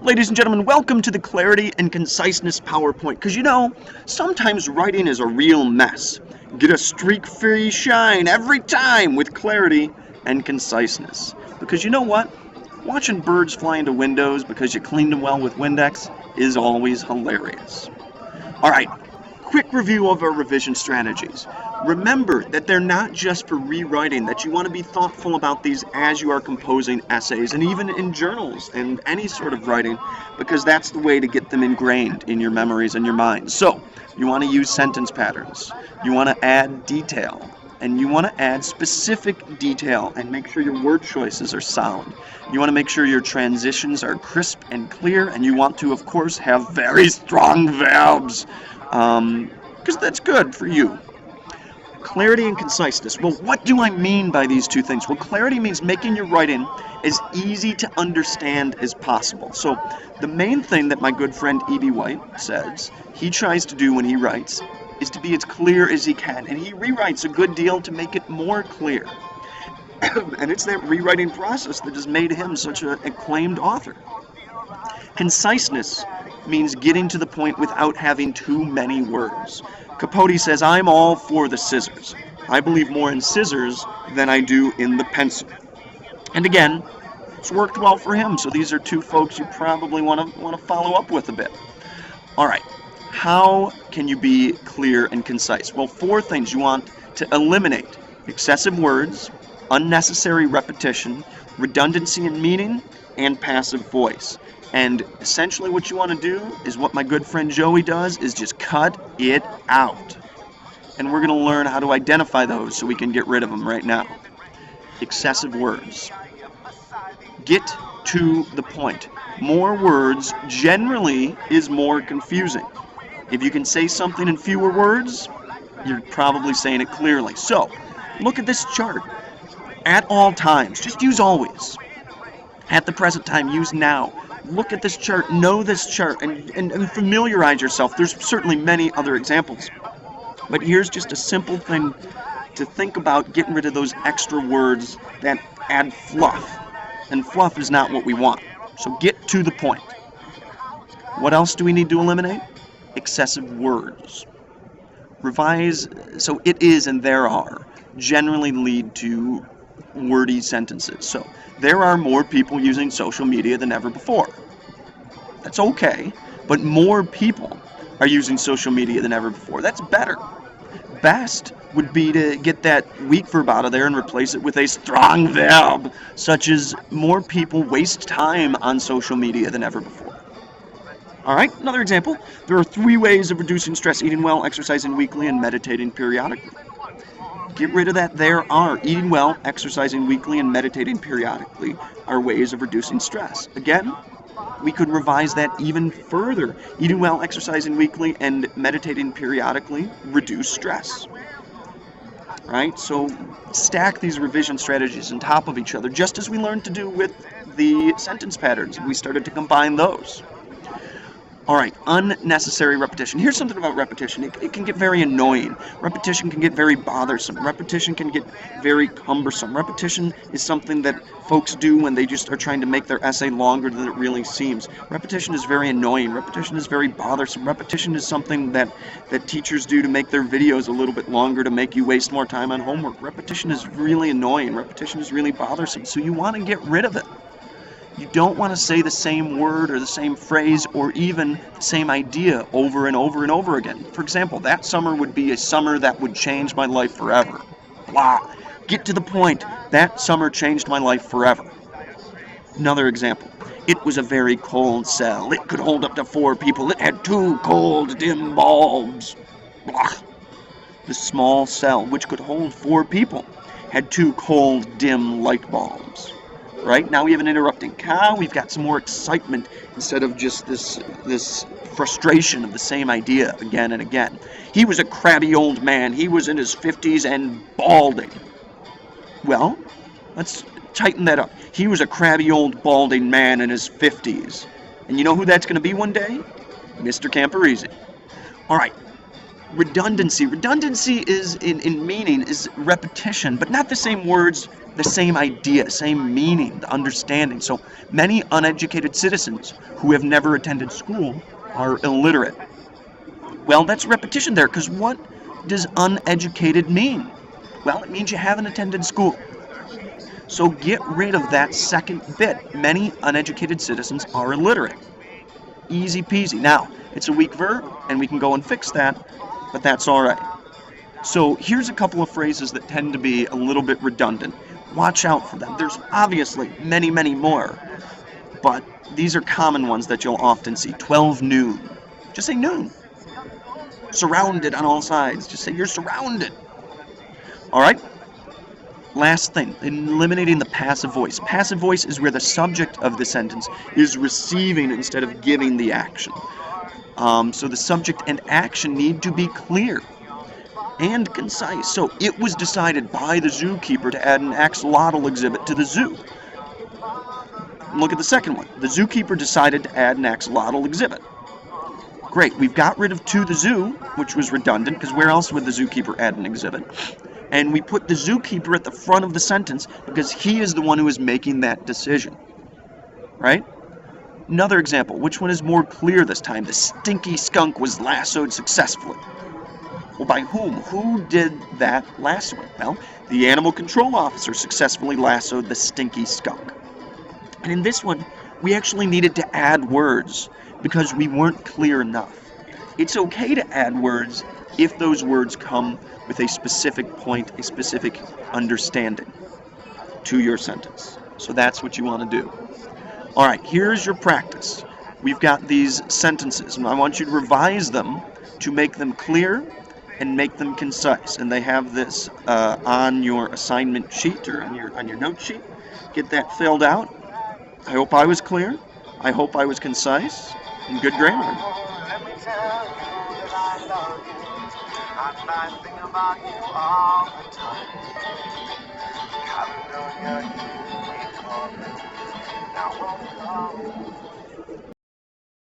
Ladies and gentlemen, welcome to the Clarity and Conciseness PowerPoint. Because sometimes writing is a real mess. Get a streak-free shine every time with clarity and conciseness. Because you know what? Watching birds fly into windows because you cleaned them well with Windex is always hilarious. All right, quick review of our revision strategies. Remember that they're not just for rewriting, that you want to be thoughtful about these as you are composing essays and even in journals and any sort of writing, because that's the way to get them ingrained in your memories and your mind. So, you want to use sentence patterns, you want to add detail, and you want to add specific detail and make sure your word choices are sound. You want to make sure your transitions are crisp and clear, and you want to, of course, have very strong verbs, because that's good for you. Clarity and conciseness. Well, what do I mean by these two things? Well, clarity means making your writing as easy to understand as possible. So the main thing that my good friend E.B. White says he tries to do when he writes is to be as clear as he can, and he rewrites a good deal to make it more clear. And it's that rewriting process that has made him such an acclaimed author. Conciseness means getting to the point without having too many words. Capote says, I'm all for the scissors. I believe more in scissors than I do in the pencil. And again, it's worked well for him, so these are two folks you probably want to follow up with a bit. All right, how can you be clear and concise? Well, 4 things you want to eliminate: excessive words, unnecessary repetition, redundancy in meaning, and passive voice. And essentially what you want to do is what my good friend Joey does, is just cut it out. And we're going to learn how to identify those so we can get rid of them right now. Excessive words. Get to the point. More words generally is more confusing. If you can say something in fewer words, you're probably saying it clearly. So, look at this chart. At all times, just use always. At the present time, use now. Look at this chart, know this chart, and familiarize yourself. There's certainly many other examples. But here's just a simple thing to think about: getting rid of those extra words that add fluff. And fluff is not what we want. So get to the point. What else do we need to eliminate? Excessive words. Revise, so it is and there are generally lead to wordy sentences. So there are more people using social media than ever before. That's okay, but more people are using social media than ever before. That's better. Best would be to get that weak verb out of there and replace it with a strong verb, such as more people waste time on social media than ever before. All right, another example. There are 3 ways of reducing stress: eating well, exercising weekly, and meditating periodically. Get rid of that there are. Eating well, exercising weekly, and meditating periodically are ways of reducing stress. Again, we could revise that even further. Eating well, exercising weekly, and meditating periodically reduce stress. Right? So stack these revision strategies on top of each other, just as we learned to do with the sentence patterns. We started to combine those. All right, unnecessary repetition. Here's something about repetition. It can get very annoying. Repetition can get very bothersome. Repetition can get very cumbersome. Repetition is something that folks do when they just are trying to make their essay longer than it really seems. Repetition is very annoying. Repetition is very bothersome. Repetition is something that teachers do to make their videos a little bit longer, to make you waste more time on homework. Repetition is really annoying. Repetition is really bothersome. So you want to get rid of it. You don't want to say the same word or the same phrase or even the same idea over and over and over again. For example, that summer would be a summer that would change my life forever. Blah. Get to the point. That summer changed my life forever. Another example. It was a very cold cell. It could hold up to 4 people. It had 2 cold, dim bulbs. Blah. The small cell, which could hold 4 people, had 2 cold, dim light bulbs. Right? Now we have an interrupting cow. We've got some more excitement instead of just this frustration of the same idea again and again. He was a crabby old man. He was in his 50s and balding. Well, let's tighten that up. He was a crabby old balding man in his 50s. And you know who that's going to be one day? Mr. Camporese. All right. Redundancy. Redundancy is in meaning is repetition, but not the same words the same idea, same meaning, the understanding. So many uneducated citizens who have never attended school are illiterate. Well, that's repetition there, because what does uneducated mean? Well, it means you haven't attended school. So get rid of that second bit. Many uneducated citizens are illiterate. Easy peasy. Now, it's a weak verb, and we can go and fix that, but that's all right. So here's a couple of phrases that tend to be a little bit redundant. Watch out for them. There's obviously many, many more, but these are common ones that you'll often see. 12 noon. Just say noon. Surrounded on all sides. Just say you're surrounded. All right? Last thing, eliminating the passive voice. Passive voice is where the subject of the sentence is receiving instead of giving the action. So the subject and action need to be clear and concise. So it was decided by the zookeeper to add an axolotl exhibit to the zoo. Look at the second one. The zookeeper decided to add an axolotl exhibit. Great, we've got rid of to the zoo, which was redundant, because where else would the zookeeper add an exhibit? And we put the zookeeper at the front of the sentence because he is the one who is making that decision. Right? Another example, which one is more clear this time? The stinky skunk was lassoed successfully. Well, by whom? Who did that lassoing? Well, the animal control officer successfully lassoed the stinky skunk. And in this one, we actually needed to add words because we weren't clear enough. It's okay to add words if those words come with a specific point, a specific understanding to your sentence. So that's what you want to do. All right, here's your practice. We've got these sentences, and I want you to revise them to make them clear and make them concise. And they have this on your assignment sheet or on your note sheet. Get that filled out. I hope I was clear. I hope I was concise and good grammar. Let me tell you that I love you, and I think about you all the time. Hallelujah, you keep calling. Now won't you come?